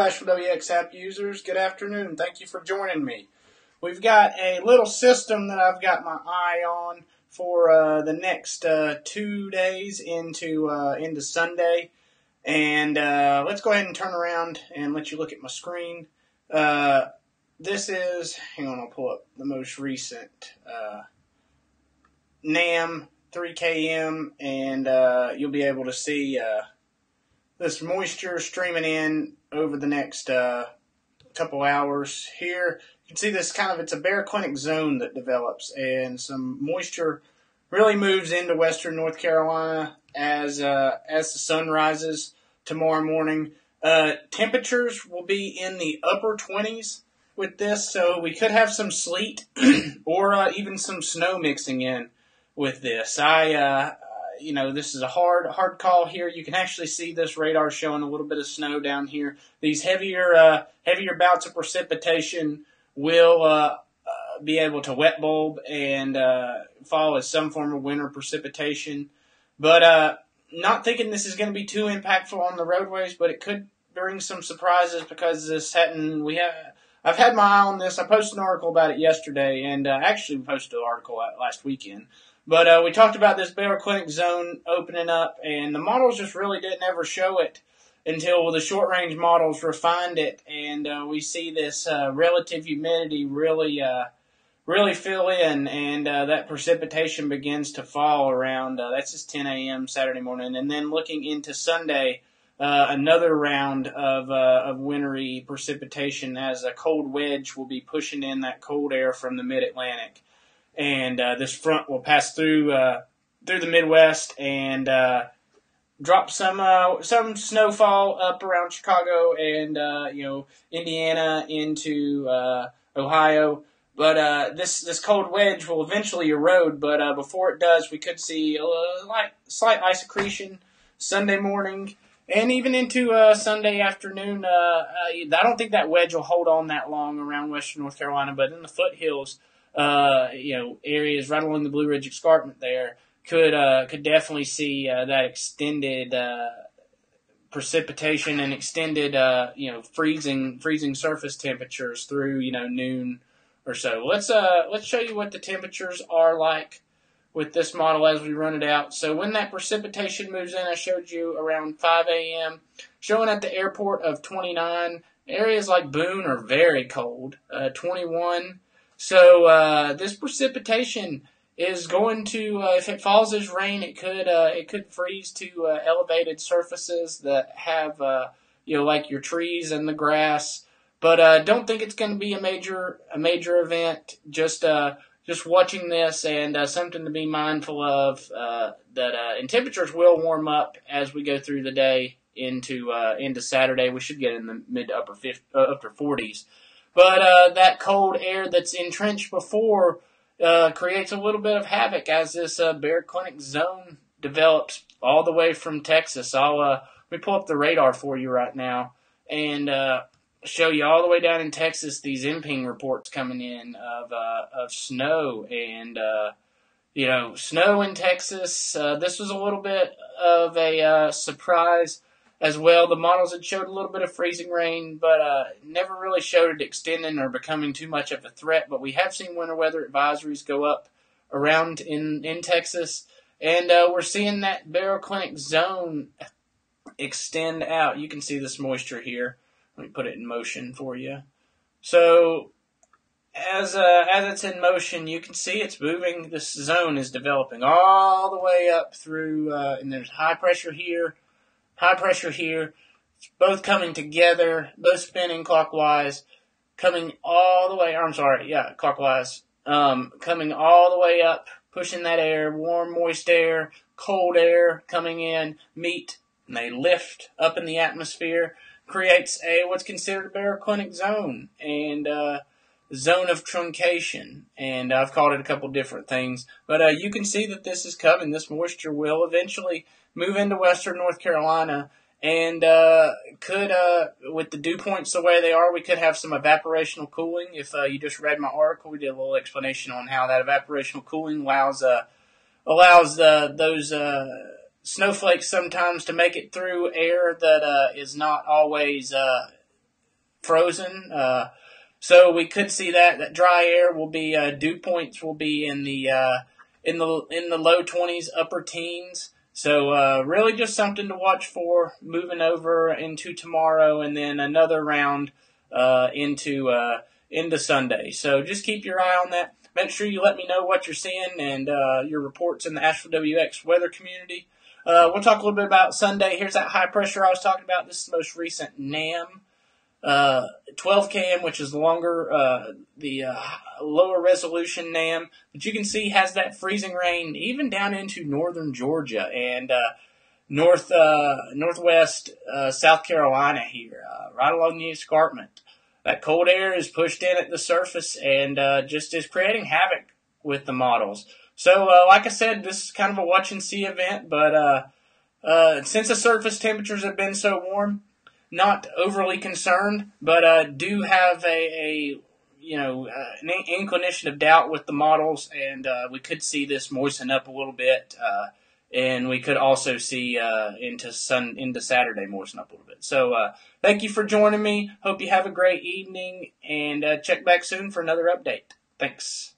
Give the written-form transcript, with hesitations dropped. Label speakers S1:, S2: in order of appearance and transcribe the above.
S1: Flash for WX app users. Good afternoon. Thank you for joining me. We've got a little system that I've got my eye on for the next 2 days into Sunday. And let's go ahead and turn around and let you look at my screen. This is, hang on, I'll pull up the most recent NAM 3km, and you'll be able to see this moisture streaming in over the next couple hours here. You can see this it's a baroclinic zone that develops, and some moisture really moves into western North Carolina as the sun rises tomorrow morning. Temperatures will be in the upper 20s with this, so we could have some sleet or even some snow mixing in with this. This is a hard call here. You can actually see this radar showing a little bit of snow down here. These heavier bouts of precipitation will be able to wet bulb and fall as some form of winter precipitation. But not thinking this is going to be too impactful on the roadways, but it could bring some surprises because I've had my eye on this. I posted an article about it yesterday, and actually posted an article last weekend. But we talked about this baroclinic zone opening up, and the models just really didn't ever show it until the short-range models refined it, and we see this relative humidity really fill in, and that precipitation begins to fall around, that's just 10 a.m. Saturday morning. And then looking into Sunday, another round of wintry precipitation as a cold wedge will be pushing in that cold air from the mid-Atlantic. And this front will pass through the Midwest and drop some snowfall up around Chicago and Indiana into Ohio. But this cold wedge will eventually erode. But before it does, we could see a slight ice accretion Sunday morning and even into Sunday afternoon. I don't think that wedge will hold on that long around western North Carolina, but in the foothills, areas right along the Blue Ridge Escarpment there could definitely see that extended precipitation and extended freezing surface temperatures through noon or so. Let's show you what the temperatures are like with this model as we run it out. So when that precipitation moves in, I showed you around 5 a.m. showing at the airport of 29. Areas like Boone are very cold, 21. So this precipitation is going to, if it falls as rain, it could freeze to elevated surfaces that have like your trees and the grass. But don't think it's going to be a major event. Just watching this and something to be mindful of and temperatures will warm up as we go through the day into Saturday. We should get in the mid to upper 40s. But that cold air that's entrenched before creates a little bit of havoc as this baroclinic zone develops all the way from Texas. Let me pull up the radar for you right now and show you all the way down in Texas these MPing reports coming in of snow and snow in Texas. This was a little bit of a surprise as well. The models had showed a little bit of freezing rain, but never really showed it extending or becoming too much of a threat. But we have seen winter weather advisories go up around in Texas, and we're seeing that baroclinic zone extend out. You can see this moisture here. Let me put it in motion for you. So as it's in motion, you can see it's moving. This zone is developing all the way up through, and there's high pressure here. It's both coming together, both spinning clockwise, coming all the way, clockwise, coming all the way up, pushing that air, warm, moist air, cold air coming in, meet, and they lift up in the atmosphere, creates what's considered a baroclinic zone, and zone of truncation, and I've called it a couple different things, but you can see that this is coming. This moisture will eventually move into western North Carolina, and could, with the dew points the way they are, we could have some evaporational cooling. If you just read my article, we did a little explanation on how that evaporational cooling allows those snowflakes sometimes to make it through air that is not always frozen. So we could see that dry air will be dew points will be in the low 20s, upper teens. So really just something to watch for moving over into tomorrow, and then another round into Sunday. So just keep your eye on that. Make sure you let me know what you're seeing and your reports in the Asheville WX weather community. We'll talk a little bit about Sunday. Here's that high pressure I was talking about. This is the most recent NAM. 12 km, which is longer, the lower resolution NAM, but you can see has that freezing rain even down into northern Georgia and northwest South Carolina here, right along the escarpment. That cold air is pushed in at the surface and just is creating havoc with the models. So, like I said, this is kind of a watch and see event, but since the surface temperatures have been so warm, not overly concerned, but do have an inclination of doubt with the models, and we could see this moisten up a little bit, and we could also see into Saturday moisten up a little bit. So thank you for joining me. Hope you have a great evening, and check back soon for another update. Thanks.